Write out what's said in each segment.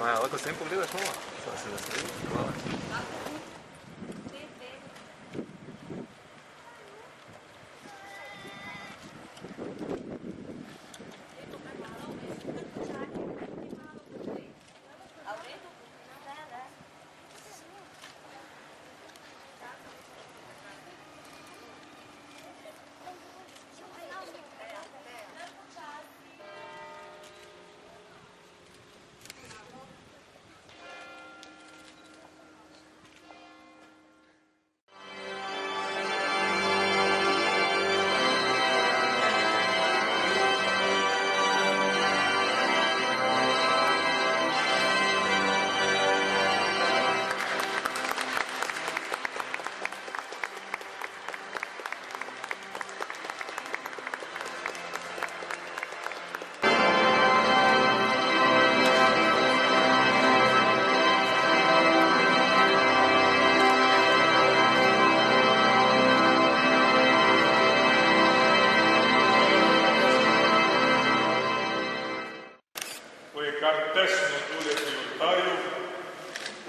Maja, lahko s tem pogledaš malo? Sva se veselim. Hvala.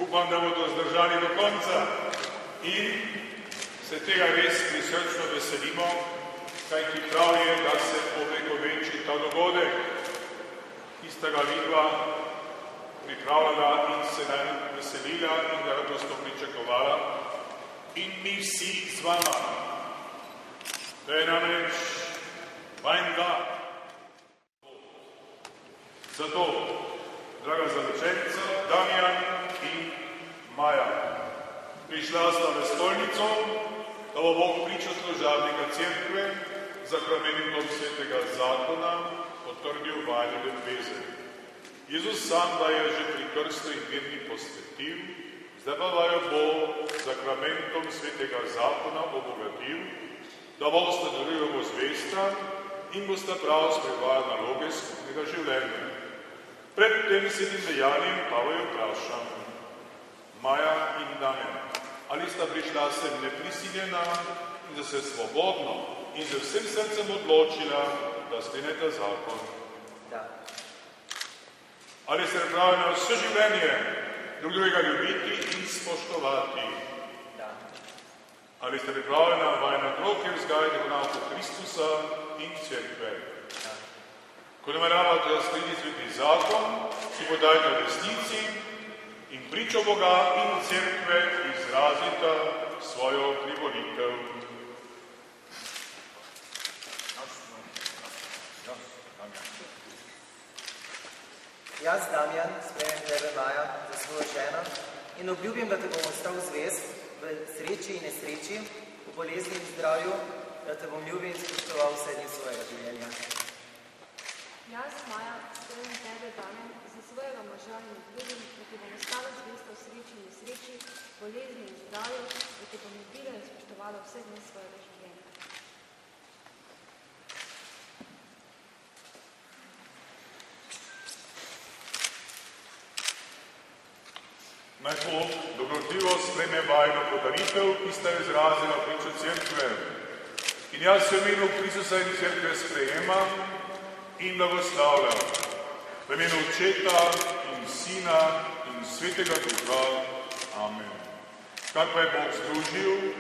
Upam, da bodo zdržali do konca in se tega res prisrčno veselimo, kajti prav je, da se ovekoveči ta dogodek, ki sta ga vidva pripravljala in se naj veselila in ga radostno pričakovala in mi vsi z vama. To je namreč vajen dan. Zato, draga zaročenca, Damjan in Maja, prišla sta v stolnico, da bo Bog priča služabnika cerkve zakramentom svetega zakona potrdil vajne veze. Jezus sam da je že pri krstu in mirni posvetil, zdaj pa vaju bo zakramentom svetega zakona obogatil, da boste darujemo zvesta in boste prav sprejevali naloge skupnega življenja. Pred tem svetim dejanjem pa vaju vprašam, Maja in Damjan, ali sta prišla sem neprisiljena in da se svobodno in z vsem srcem odločila, da skleneta zakon? Da. Ali ste pripravljeni vse življenje drug drugega ljubiti in spoštovati? Da. Ali ste pripravljeni vajne otroke vzgajati v nauku Kristusa in cerkve? Da. Ko nameravate skleniti sveti zakon, si podajte resnici in pričo Boga in cerkve izrazita svojo privolitev. Jaz, Damjan, sprejmem tebe, Maja, za svojo ženo in obljubim, da te bom ostal zvest v sreči in nesreči, v bolezni in zdravju, da te bom ljubil in spoštoval vse dni svojega življenja. Jaz, Maja, sprejmem tebe, Damjan, za svojega moža in obljubim, da ti bom ostala zvesta v sreči in nesreči, bolezni in zdravju, da ti bom ljubila in spoštovala vse dni svojega življenja. Naj Bog dobrotljivo sprejme vajno podaritev, ki sta jo izrazila pričo cerkve. In jaz v imenu Kristusa in cerkve sprejemam in blagoslavljam v imenu Očeta in Sina in Svetega Duha. Amen. Kar pa je Bog združil,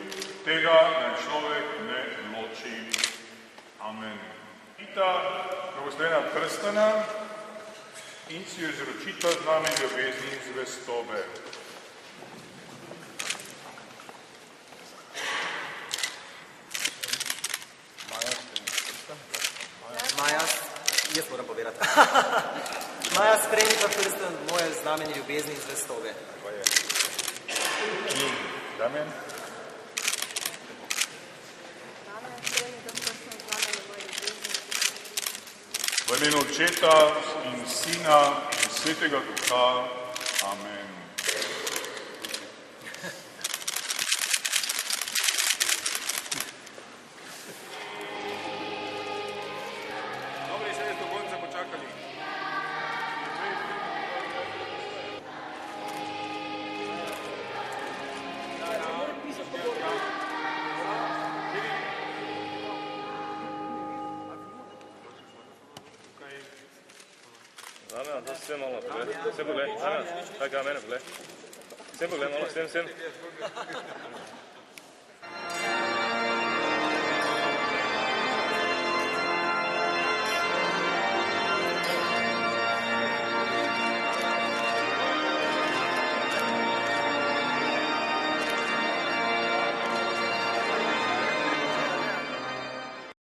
tega naj človek ne loči. Amen. Ita blagoslovljena prstana in si jo izročita znamenj ljubezni in zvestobe. Maja, jaz moram povedati. Maja, sprejmi pa prsten moje znamenje ljubezni in zvestobe. In Damjan? V imenu Očeta in Sina in Svetega Duha. Amen. Dobri, še do konca počakali. Damjan, to Sem malo pogled. Sem pogled. Damijan, taj ga mene pogled. Sem pogled malo, sem.